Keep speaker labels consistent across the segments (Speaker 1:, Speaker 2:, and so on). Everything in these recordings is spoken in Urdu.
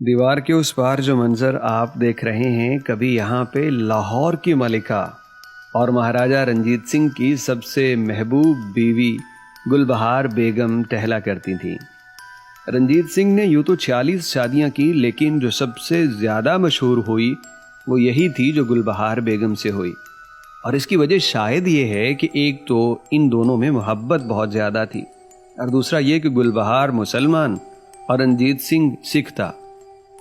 Speaker 1: دیوار کے اس پار جو منظر آپ دیکھ رہے ہیں، کبھی یہاں پہ لاہور کی ملکہ اور مہاراجہ رنجیت سنگھ کی سب سے محبوب بیوی گل بہار بیگم ٹہلا کرتی تھیں۔ رنجیت سنگھ نے یوں تو 46 شادیاں کی، لیکن جو سب سے زیادہ مشہور ہوئی وہ یہی تھی جو گل بہار بیگم سے ہوئی۔ اور اس کی وجہ شاید یہ ہے کہ ایک تو ان دونوں میں محبت بہت زیادہ تھی، اور دوسرا یہ کہ گل بہار مسلمان اور رنجیت سنگھ سکھ تھا۔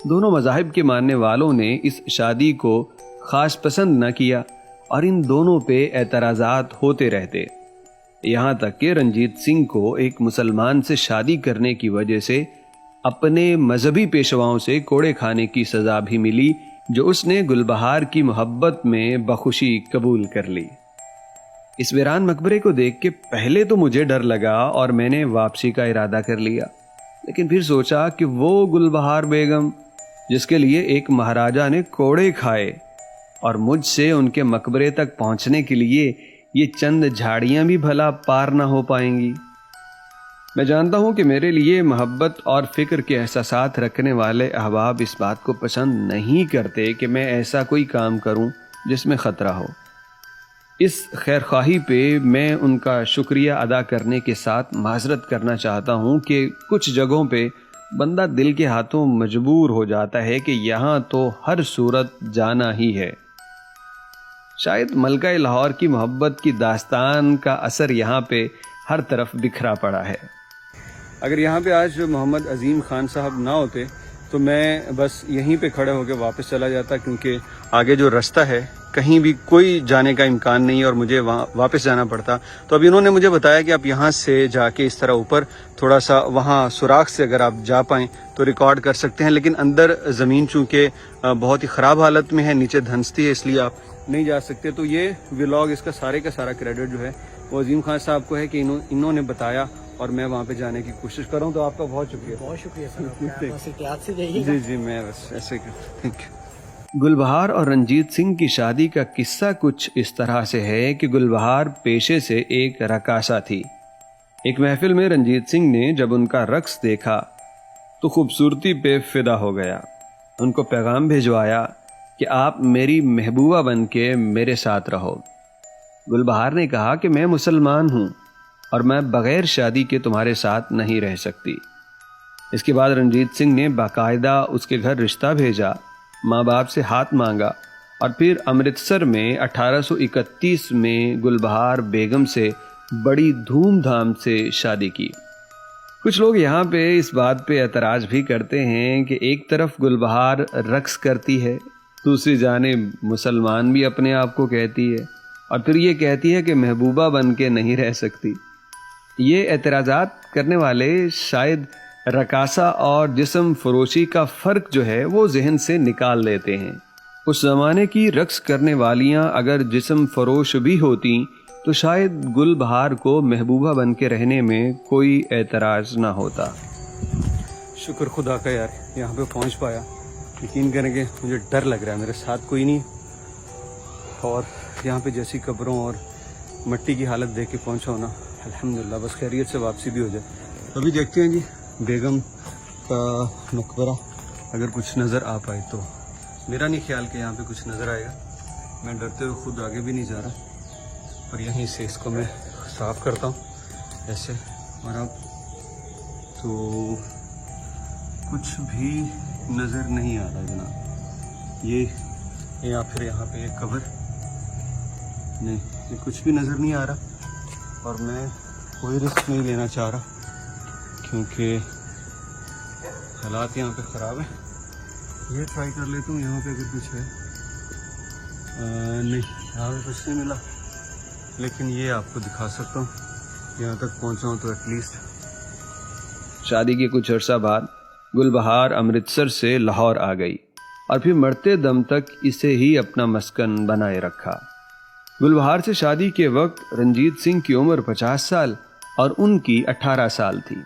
Speaker 1: دونوں مذاہب کے ماننے والوں نے اس شادی کو خاص پسند نہ کیا اور ان دونوں پہ اعتراضات ہوتے رہتے، یہاں تک کہ رنجیت سنگھ کو ایک مسلمان سے شادی کرنے کی وجہ سے اپنے مذہبی پیشواؤں سے کوڑے کھانے کی سزا بھی ملی، جو اس نے گل بہار کی محبت میں بخوشی قبول کر لی۔ اس ویران مقبرے کو دیکھ کے پہلے تو مجھے ڈر لگا اور میں نے واپسی کا ارادہ کر لیا، لیکن پھر سوچا کہ وہ گل بہار بیگم جس کے لیے ایک مہاراجہ نے کوڑے کھائے، اور مجھ سے ان کے مقبرے تک پہنچنے کے لیے یہ چند جھاڑیاں بھی بھلا پار نہ ہو پائیں گی۔ میں جانتا ہوں کہ میرے لیے محبت اور فکر کے احساسات رکھنے والے احباب اس بات کو پسند نہیں کرتے کہ میں ایسا کوئی کام کروں جس میں خطرہ ہو۔ اس خیرخواہی پہ میں ان کا شکریہ ادا کرنے کے ساتھ معذرت کرنا چاہتا ہوں کہ کچھ جگہوں پہ بندہ دل کے ہاتھوں مجبور ہو جاتا ہے کہ یہاں تو ہر صورت جانا ہی ہے۔ شاید ملکہ لاہور کی محبت کی داستان کا اثر یہاں پہ ہر طرف بکھرا پڑا ہے۔ اگر یہاں پہ آج محمد عظیم خان صاحب نہ ہوتے تو میں بس یہیں پہ کھڑے ہو کے واپس چلا جاتا، کیونکہ آگے جو رستہ ہے کہیں بھی کوئی جانے کا امکان نہیں اور مجھے وہاں واپس جانا پڑتا۔ تو ابھی انہوں نے مجھے بتایا کہ آپ یہاں سے جا کے اس طرح اوپر تھوڑا سا وہاں سوراخ سے اگر آپ جا پائیں تو ریکارڈ کر سکتے ہیں، لیکن اندر زمین چونکہ بہت ہی خراب حالت میں ہے، نیچے دھنستی ہے، اس لیے آپ نہیں جا سکتے۔ تو یہ ولاگ، اس کا سارا کریڈٹ جو ہے وہ عظیم خان صاحب کو ہے کہ انہوں نے بتایا اور میں وہاں پہ جانے کی کوشش کر رہا ہوں۔ تو آپ کا بہت شکریہ۔
Speaker 2: بہت شکریہ سر،
Speaker 1: جی میں بس ایسے تھینک یو۔ گل بہار اور رنجیت سنگھ کی شادی کا قصہ کچھ اس طرح سے ہے کہ گل بہار پیشے سے ایک رقاصہ تھی۔ ایک محفل میں رنجیت سنگھ نے جب ان کا رقص دیکھا تو خوبصورتی پہ فدا ہو گیا۔ ان کو پیغام بھیجوایا کہ آپ میری محبوبہ بن کے میرے ساتھ رہو۔ گل بہار نے کہا کہ میں مسلمان ہوں اور میں بغیر شادی کے تمہارے ساتھ نہیں رہ سکتی۔ اس کے بعد رنجیت سنگھ نے باقاعدہ اس کے گھر رشتہ بھیجا، ماں باپ سے ہاتھ مانگا، اور پھر امرتسر میں 1831 میں گل بہار بیگم سے بڑی دھوم دھام سے شادی کی۔ کچھ لوگ یہاں پہ اس بات پہ اعتراض بھی کرتے ہیں کہ ایک طرف گل بہار رقص کرتی ہے، دوسری جانب مسلمان بھی اپنے آپ کو کہتی ہے، اور پھر یہ کہتی ہے کہ محبوبہ بن کے نہیں رہ سکتی۔ یہ اعتراضات کرنے والے شاید رقاصہ اور جسم فروشی کا فرق جو ہے وہ ذہن سے نکال دیتے ہیں۔ اس زمانے کی رقص کرنے والیاں اگر جسم فروش بھی ہوتی تو شاید گل بہار کو محبوبہ بن کے رہنے میں کوئی اعتراض نہ ہوتا۔ شکر خدا کا یار یہاں پہ پہنچ پایا۔ یقین کریں کہ مجھے ڈر لگ رہا ہے، میرے ساتھ کوئی نہیں، اور یہاں پہ جیسی قبروں اور مٹی کی حالت دیکھ کے پہنچا ہونا، الحمدللہ بس خیریت سے واپسی بھی ہو جائے۔ ابھی دیکھتے ہیں جی بیگم کا مقبرہ، اگر کچھ نظر آ پائے تو۔ میرا نہیں خیال کہ یہاں پہ کچھ نظر آئے گا، میں ڈرتے ہوئے خود آگے بھی نہیں جا رہا، اور یہیں سے اس کو میں صاف کرتا ہوں ایسے، اور اب تو کچھ بھی نظر نہیں آ رہا جناب۔ یہ یا پھر یہاں پہ ایک قبر نہیں، یہ کچھ بھی نظر نہیں آ رہا، اور میں کوئی رسک نہیں لینا چاہ رہا کیونکہ حالات یہاں پہ خراب ہیں۔ یہ ٹرائی کر لیتا ہوں یہاں پہ اگر کچھ ہے، نہیں یہاں پہ کچھ نہیں ملا، لیکن یہ آپ کو دکھا سکتا ہوں، یہاں تک پہنچا ہوں تو ایٹ لیسٹ۔ شادی کے کچھ عرصہ بعد گل بہار امرتسر سے لاہور آ گئی اور پھر مرتے دم تک اسے ہی اپنا مسکن بنائے رکھا۔ گل بہار سے شادی کے وقت رنجیت سنگھ کی عمر 50 سال اور ان کی 18 سال تھی۔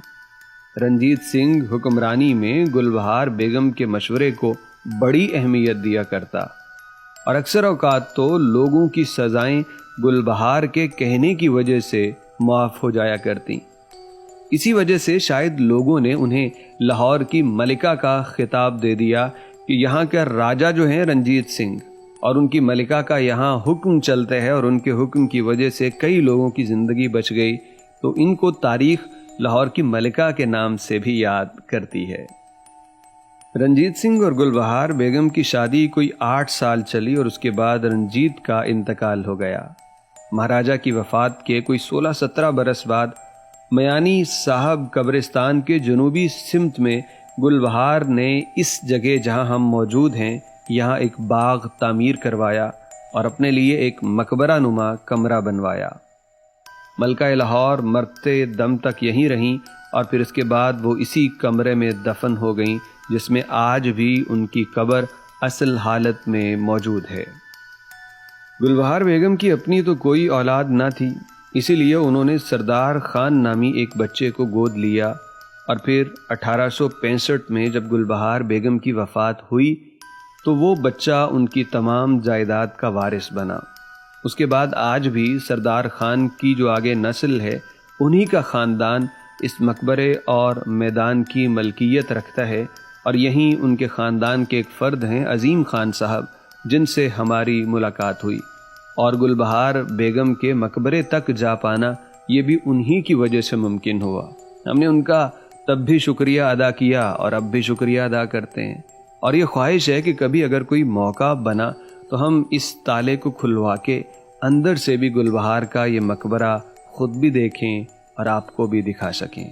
Speaker 1: رنجیت سنگھ حکمرانی میں گل بہار بیگم کے مشورے کو بڑی اہمیت دیا کرتا، اور اکثر اوقات تو لوگوں کی سزائیں گل بہار کے کہنے کی وجہ سے معاف ہو جایا کرتی۔ اسی وجہ سے شاید لوگوں نے انہیں لاہور کی ملکہ کا خطاب دے دیا کہ یہاں کا راجہ جو ہیں رنجیت سنگھ اور ان کی ملکہ کا یہاں حکم چلتے ہے اور ان کے حکم کی وجہ سے کئی لوگوں کی زندگی بچ گئی، تو ان کو تاریخ لاہور کی ملکہ کے نام سے بھی یاد کرتی ہے۔ رنجیت سنگھ اور گل بہار بیگم کی شادی کوئی 8 سال چلی اور اس کے بعد رنجیت کا انتقال ہو گیا۔ مہاراجہ کی وفات کے کوئی 16-17 برس بعد میانی صاحب قبرستان کے جنوبی سمت میں گل بہار نے اس جگہ جہاں ہم موجود ہیں یہاں ایک باغ تعمیر کروایا اور اپنے لیے ایک مقبرہ نما کمرہ بنوایا۔ ملکہ لاہور مرتے دم تک یہیں رہیں اور پھر اس کے بعد وہ اسی کمرے میں دفن ہو گئیں، جس میں آج بھی ان کی قبر اصل حالت میں موجود ہے۔ گل بہار بیگم کی اپنی تو کوئی اولاد نہ تھی، اسی لیے انہوں نے سردار خان نامی ایک بچے کو گود لیا، اور پھر 1865 میں جب گل بہار بیگم کی وفات ہوئی تو وہ بچہ ان کی تمام جائیداد کا وارث بنا۔ اس کے بعد آج بھی سردار خان کی جو آگے نسل ہے انہی کا خاندان اس مقبرے اور میدان کی ملکیت رکھتا ہے، اور یہیں ان کے خاندان کے ایک فرد ہیں عظیم خان صاحب، جن سے ہماری ملاقات ہوئی، اور گل بہار بیگم کے مقبرے تک جا پانا یہ بھی انہی کی وجہ سے ممکن ہوا۔ ہم نے ان کا تب بھی شکریہ ادا کیا اور اب بھی شکریہ ادا کرتے ہیں، اور یہ خواہش ہے کہ کبھی اگر کوئی موقع بنا تو ہم اس تالے کو کھلوا کے اندر سے بھی گل بہار کا یہ مقبرہ خود بھی دیکھیں اور آپ کو بھی دکھا سکیں۔